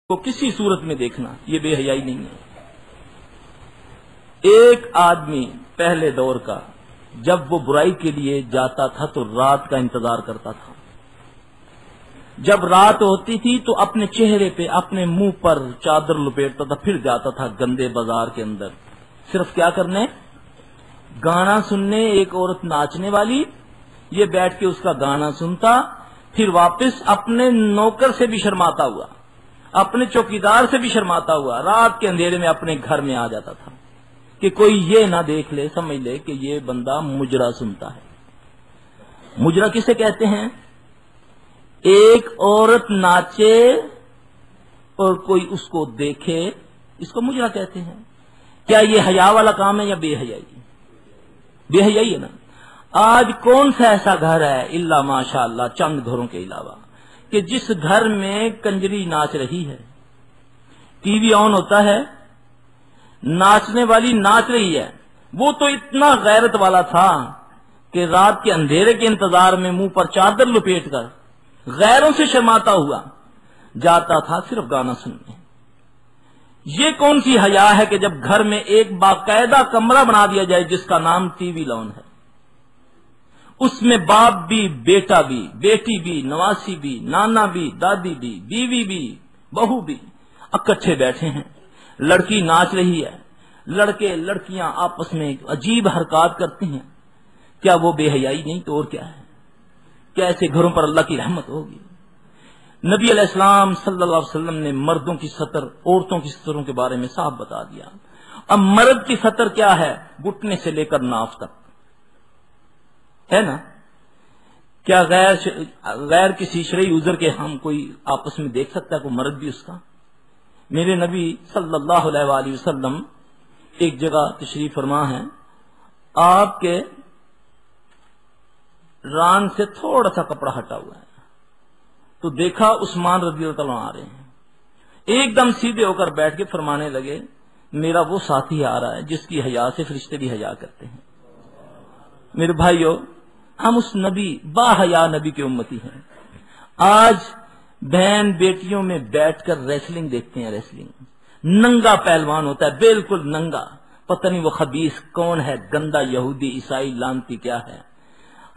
کو کسی صورت میں دیکھنا یہ بے حیائی نہیں ہے۔ ایک آدمی پہلے دور کا جب وہ برائی کے لیے جاتا تھا تو رات کا انتظار کرتا تھا، جب رات ہوتی تھی تو اپنے چہرے پہ اپنے منہ پر چادر لپیٹتا تھا، پھر جاتا تھا گندے بازار کے اندر صرف کیا کرنے؟ گانا سننے۔ ایک عورت ناچنے والی، یہ بیٹھ کے اس کا گانا سنتا، پھر واپس اپنے نوکر سے بھی شرماتا ہوا، اپنے چوکیدار سے بھی شرماتا ہوا رات کے اندھیرے میں اپنے گھر میں آ جاتا تھا کہ کوئی یہ نہ دیکھ لے، سمجھ لے کہ یہ بندہ مجرا سنتا ہے۔ مجرا کسے کہتے ہیں؟ ایک عورت ناچے اور کوئی اس کو دیکھے، اس کو مجرا کہتے ہیں۔ کیا یہ حیا والا کام ہے یا بے حیائی؟ بے حیائی ہے نا۔ آج کون سا ایسا گھر ہے الا ماشاء اللہ چند گھروں کے علاوہ کہ جس گھر میں کنجری ناچ رہی ہے، ٹی وی آن ہوتا ہے، ناچنے والی ناچ رہی ہے، وہ تو اتنا غیرت والا تھا کہ رات کے اندھیرے کے انتظار میں منہ پر چادر لپیٹ کر غیروں سے شرماتا ہوا جاتا تھا صرف گانا سننے۔ یہ کون سی حیا ہے کہ جب گھر میں ایک باقاعدہ کمرہ بنا دیا جائے جس کا نام ٹی وی لان ہے، اس میں باپ بھی، بیٹا بھی، بیٹی بھی، نواسی بھی، نانا بھی، دادی بھی، بیوی بھی، بہو بھی اکٹھے بیٹھے ہیں، لڑکی ناچ رہی ہے، لڑکے لڑکیاں آپس میں عجیب حرکات کرتے ہیں۔ کیا وہ بے حیائی نہیں تو اور کیا ہے؟ کیا ایسے گھروں پر اللہ کی رحمت ہوگی؟ نبی علیہ السلام صلی اللہ علیہ وسلم نے مردوں کی سطر، عورتوں کی سطروں کے بارے میں صاف بتا دیا۔ اب مرد کی سطر کیا ہے؟ گھٹنے سے لے کر ناف تک ہے نا۔ کیا غیر کسی شرعی عذر کے ہم کوئی آپس میں دیکھ سکتا ہے کوئی مرد بھی اس کا؟ میرے نبی صلی اللہ علیہ وآلہ وسلم ایک جگہ تشریف فرما ہے، آپ کے ران سے تھوڑا سا کپڑا ہٹا ہوا ہے تو دیکھا عثمان رضی اللہ عنہ آ رہے ہیں، ایک دم سیدھے ہو کر بیٹھ کے فرمانے لگے میرا وہ ساتھی آ رہا ہے جس کی حیا سے فرشتے بھی حیا کرتے ہیں۔ میرے بھائیو، ہم اس نبی با حیا نبی کی امتی ہیں۔ آج بہن بیٹیوں میں بیٹھ کر ریسلنگ دیکھتے ہیں، ریسلنگ، ننگا پہلوان ہوتا ہے، بالکل ننگا، پتہ نہیں وہ خبیث کون ہے، گندا یہودی عیسائی لانتی کیا ہے۔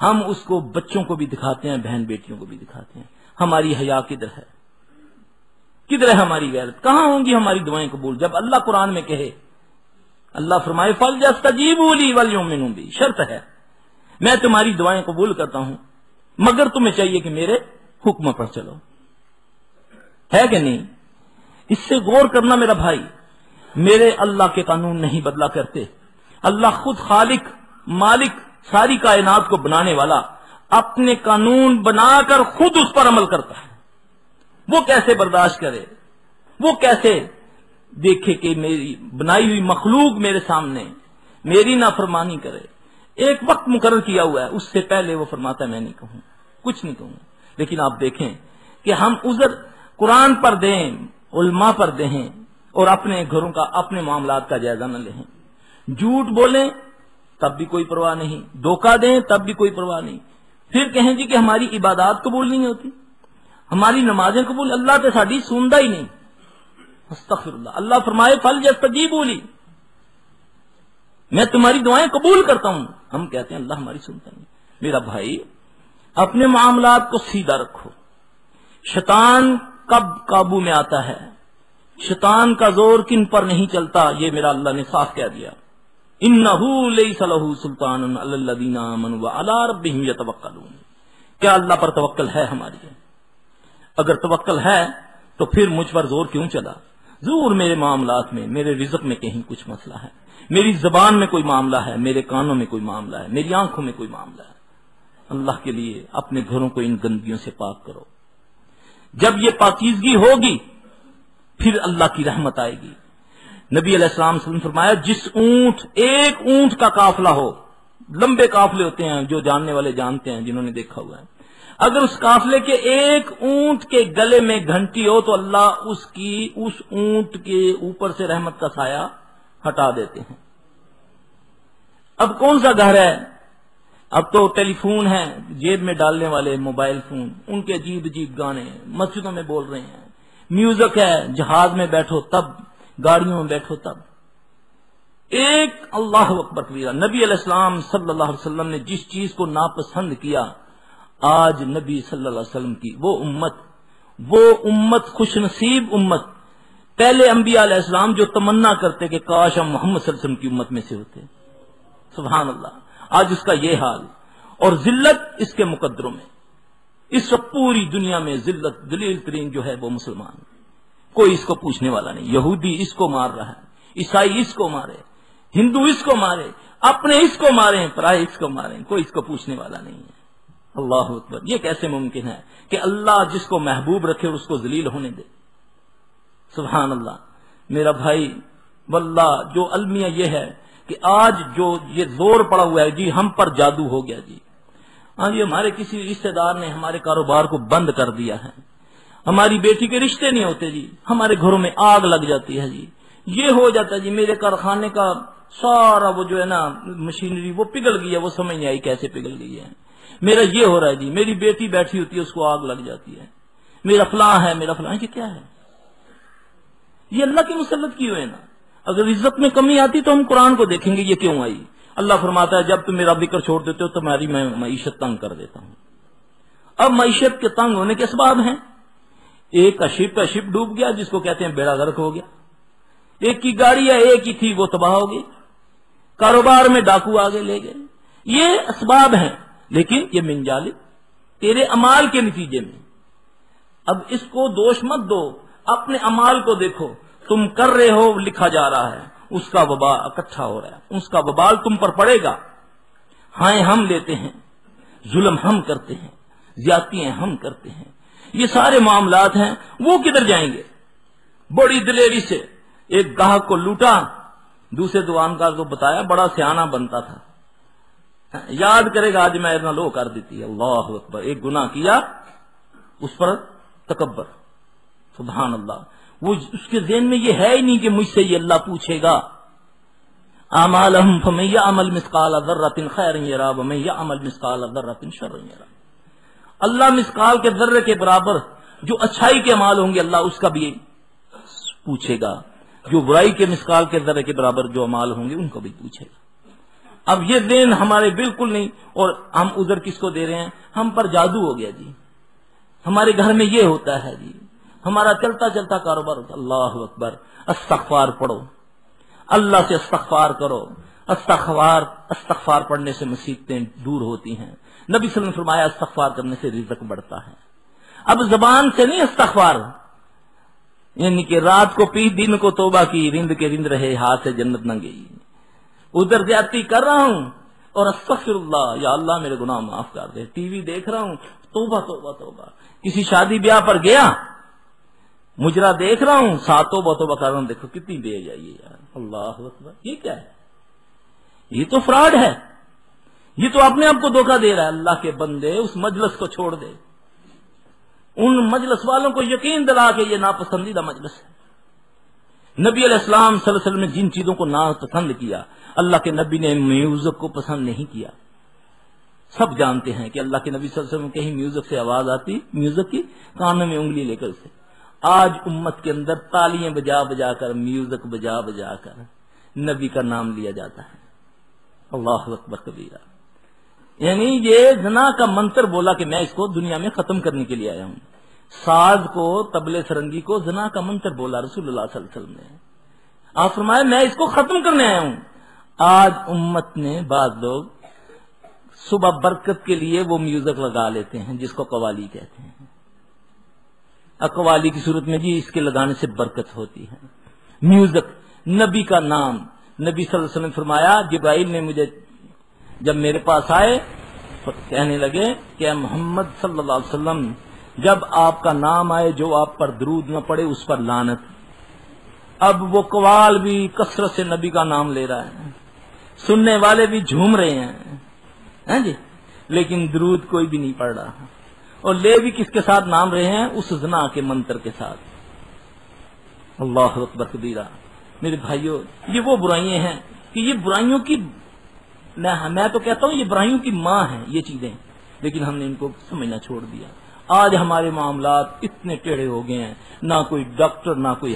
ہم اس کو بچوں کو بھی دکھاتے ہیں، بہن بیٹیوں کو بھی دکھاتے ہیں۔ ہماری حیا کدھر ہے؟ کدھر ہے ہماری غیرت؟ کہاں ہوں گی ہماری دعائیں قبول جب اللہ قرآن میں کہے، اللہ فرمائے فَلْيَسْتَجِيبُوا لِي وَلْيُؤْمِنُوا بِي، شرط ہے میں تمہاری دعائیں قبول کرتا ہوں مگر تمہیں چاہیے کہ میرے حکم پر چلو، ہے کہ نہیں؟ اس سے غور کرنا میرا بھائی۔ میرے اللہ کے قانون نہیں بدلا کرتے۔ اللہ خود خالق، مالک، ساری کائنات کو بنانے والا، اپنے قانون بنا کر خود اس پر عمل کرتا ہے۔ وہ کیسے برداشت کرے؟ وہ کیسے دیکھے کہ میری بنائی ہوئی مخلوق میرے سامنے میری نافرمانی کرے؟ ایک وقت مقرر کیا ہوا ہے، اس سے پہلے وہ فرماتا ہے میں نہیں کہوں، کچھ نہیں کہوں۔ لیکن آپ دیکھیں کہ ہم عذر قرآن پر دیں، علماء پر دیں اور اپنے گھروں کا، اپنے معاملات کا جائزہ نہ لیں۔ جھوٹ بولیں تب بھی کوئی پرواہ نہیں، دھوکہ دیں تب بھی کوئی پرواہ نہیں، پھر کہیں جی کہ ہماری عبادات قبول نہیں ہوتی، ہماری نمازیں قبول، اللہ تو ساڈی سندا ہی نہیں۔ استغفر اللہ۔ اللہ فرمائے فَلْيَسْتَجِيبُوا لِي، میں تمہاری دعائیں قبول کرتا ہوں۔ ہم کہتے ہیں اللہ ہماری سنتا نہیں۔ میرا بھائی، اپنے معاملات کو سیدھا رکھو۔ شیطان کب قابو میں آتا ہے؟ شیطان کا زور کن پر نہیں چلتا، یہ میرا اللہ نے صاف کہہ دیا، إِنَّهُ لَيْسَ لَهُ سُلْطَانٌ عَلَى الَّذِينَ آمَنُوا وَعَلَىٰ رَبِّهِمْ يَتَوَكَّلُونَ۔ کیا اللہ پر توکل ہے ہماری؟ اگر توکل ہے تو پھر مجھ پر زور کیوں چلا؟ ضرور میرے معاملات میں، میرے رزق میں کہیں کچھ مسئلہ ہے، میری زبان میں کوئی معاملہ ہے، میرے کانوں میں کوئی معاملہ ہے، میری آنکھوں میں کوئی معاملہ ہے۔ اللہ کے لیے اپنے گھروں کو ان گندگیوں سے پاک کرو۔ جب یہ پاکیزگی ہوگی پھر اللہ کی رحمت آئے گی۔ نبی علیہ السلام صلی اللہ علیہ وسلم فرمایا جس اونٹ، ایک اونٹ کا قافلہ ہو، لمبے قافلے ہوتے ہیں جو جاننے والے جانتے ہیں، جنہوں نے دیکھا ہوا ہے، اگر اس قافلے کے ایک اونٹ کے گلے میں گھنٹی ہو تو اللہ اس اونٹ کے اوپر سے رحمت کا سایہ ہٹا دیتے ہیں۔ اب کون سا گھر ہے؟ اب تو ٹیلی فون ہے، جیب میں ڈالنے والے موبائل فون، ان کے عجیب عجیب گانے مسجدوں میں بول رہے ہیں، میوزک ہے جہاز میں بیٹھو تب، گاڑیوں میں بیٹھو تب. ایک اللہ اکبر کبیرہ. نبی علیہ السلام صلی اللہ علیہ وسلم نے جس چیز کو ناپسند کیا، آج نبی صلی اللہ علیہ وسلم کی وہ امت خوش نصیب امت، پہلے انبیاء علیہ السلام جو تمنا کرتے کہ کاش ہم محمد صلی اللہ علیہ وسلم کی امت میں سے ہوتے. سبحان اللہ. آج اس کا یہ حال، اور ذلت اس کے مقدروں میں. اس وقت پوری دنیا میں ذلت ذلیل ترین جو ہے وہ مسلمان، کوئی اس کو پوچھنے والا نہیں. یہودی اس کو مار رہا ہے، عیسائی اس کو مارے، ہندو اس کو مارے، اپنے اس کو مارے، پرائے اس کو مارے، کوئی اس کو پوچھنے والا نہیں ہے. اللہ اکبر. یہ کیسے ممکن ہے کہ اللہ جس کو محبوب رکھے اور اس کو ذلیل ہونے دے؟ سبحان اللہ. میرا بھائی واللہ جو المیہ یہ ہے کہ آج جو یہ زور پڑا ہوا ہے جی ہم پر جادو ہو گیا جی. ہاں جی ہمارے کسی رشتہ دار نے ہمارے کاروبار کو بند کر دیا ہے، ہماری بیٹی کے رشتے نہیں ہوتے جی، ہمارے گھروں میں آگ لگ جاتی ہے جی، یہ ہو جاتا ہے جی، میرے کارخانے کا سارا وہ جو ہے نا مشینری وہ پگھل گئی ہے، وہ سمجھ نہیں آئی کیسے پگھل گئی ہے، میرا یہ ہو رہا ہے جی، میری بیٹی بیٹھی ہوتی ہے اس کو آگ لگ جاتی ہے، میرا فلاں ہے، میرا فلاں. یہ کیا ہے؟ یہ اللہ کی مسلط کی ہوئے نا. اگر عزت میں کمی آتی تو ہم قرآن کو دیکھیں گے یہ کیوں آئی. اللہ فرماتا ہے جب تم میرا ذکر چھوڑ دیتے ہو تو تمہاری میں معیشت تنگ کر دیتا ہوں. اب معیشت کے تنگ ہونے کے اسباب ہیں. ایک کا شپ ڈوب گیا جس کو کہتے ہیں بیڑا غرق ہو گیا، ایک کی گاڑی ہے ایک ہی تھی وہ تباہ ہو گئی، کاروبار میں ڈاکو آگے لے گئے. یہ اسباب ہیں، لیکن یہ من جانب تیرے امال کے نتیجے میں. اب اس کو دوش مت دو، اپنے امال کو دیکھو. تم کر رہے ہو لکھا جا رہا ہے، اس کا وبال اکٹھا ہو رہا ہے، اس کا وبال تم پر پڑے گا. ہائیں ہم لیتے ہیں، ظلم ہم کرتے ہیں، زیادتیاں ہم کرتے ہیں، یہ سارے معاملات ہیں. وہ کدھر جائیں گے؟ بڑی دلیری سے ایک گاہک کو لوٹا، دوسرے دکاندار کو بتایا، بڑا سیانہ بنتا تھا، یاد کرے گا آج میں اتنا لو کر دیتی ہے. اللہ اکبر. ایک گناہ کیا اس پر تکبر. سبحان اللہ. وہ اس کے ذہن میں یہ ہے ہی نہیں کہ مجھ سے یہ اللہ پوچھے گا. اعمالہم فمن یعمل مثقال ذرۃ خیرا یرا ومن یعمل مثقال ذرۃ شرا یرا. اللہ مثقال کے ذرے کے برابر جو اچھائی کے اعمال ہوں گے اللہ اس کا بھی پوچھے گا، جو برائی کے مثقال کے ذرے کے برابر جو اعمال ہوں گے ان کو بھی پوچھے گا. اب یہ ذہن ہمارے بالکل نہیں، اور ہم عذر کس کو دے رہے ہیں؟ ہم پر جادو ہو گیا جی، ہمارے گھر میں یہ ہوتا ہے جی، ہمارا چلتا چلتا کاروبار ہوتا. اللہ اکبر. استغفار پڑھو، اللہ سے استغفار کرو. استغفار پڑھنے سے مصیبتیں دور ہوتی ہیں. نبی صلی اللہ علیہ وسلم نے فرمایا استغفار کرنے سے رزق بڑھتا ہے. اب زبان سے نہیں استغفار، یعنی کہ رات کو پی دن کو توبہ کی، رند کے رند رہے ہاتھ سے جنت نہ گئی. ادھر زیادتی کر رہا ہوں اور استغفر اللہ، یا اللہ میرے گناہ معاف کر دے. ٹی وی دیکھ رہا ہوں، توبہ توبہ توبہ. کسی شادی بیاہ پر گیا، مجرا دیکھ رہا ہوں، ساتھ توبہ توبہ کر رہا ہوں. دیکھو کتنی بے حیائی یار. اللہ اکبر. یہ کیا ہے؟ یہ تو فراڈ ہے، یہ تو اپنے آپ کو دھوکہ دے رہا ہے. اللہ کے بندے اس مجلس کو چھوڑ دے. ان مجلس والوں کو یقین دلا کہ یہ ناپسندیدہ مجلس ہے. نبی علیہ السلام صلی اللہ علیہ وسلم نے جن چیزوں کو ناپسند کیا، اللہ کے نبی نے میوزک کو پسند نہیں کیا. سب جانتے ہیں کہ اللہ کے نبی صلی اللہ علیہ وسلم کہیں میوزک سے آواز آتی، میوزک کی کانوں میں انگلی لے کر اسے. آج امت کے اندر تالیاں بجا بجا کر، میوزک بجا بجا کر نبی کا نام لیا جاتا ہے. اللہ اکبر کبیرہ. یعنی یہ زنا کا منتر بولا کہ میں اس کو دنیا میں ختم کرنے کے لیے آیا ہوں. ساز کو، تبلے سرنگی کو زنا کا منتر بولا رسول اللہ صلی اللہ علیہ وسلم نے. آپ فرمایا میں اس کو ختم کرنے آیا ہوں. آج امت نے بعض لوگ صبح برکت کے لیے وہ میوزک لگا لیتے ہیں جس کو قوالی کہتے ہیں. قوالی کی صورت میں جی اس کے لگانے سے برکت ہوتی ہے. میوزک، نبی کا نام. نبی صلی اللہ علیہ وسلم نے فرمایا جبرائیل نے مجھے جب میرے پاس آئے کہنے لگے کہ محمد صلی اللہ علیہ وسلم جب آپ کا نام آئے جو آپ پر درود نہ پڑے اس پر لعنت. اب وہ قوال بھی کثرت سے نبی کا نام لے رہا ہے، سننے والے بھی جھوم رہے ہیں جی، لیکن درود کوئی بھی نہیں پڑھ رہا. اور لے بھی کس کے ساتھ نام رہے ہیں؟ اس زنا کے منتر کے ساتھ. اللہ اکبر کبیرہ. میرے بھائیوں یہ وہ برائیاں ہیں کہ یہ برائیوں کی، میں تو کہتا ہوں یہ برائیوں کی ماں ہیں یہ چیزیں، لیکن ہم نے ان کو سمجھنا چھوڑ دیا. آج ہمارے معاملات اتنے ٹیڑھے ہو گئے ہیں، نہ کوئی ڈاکٹر نہ کوئی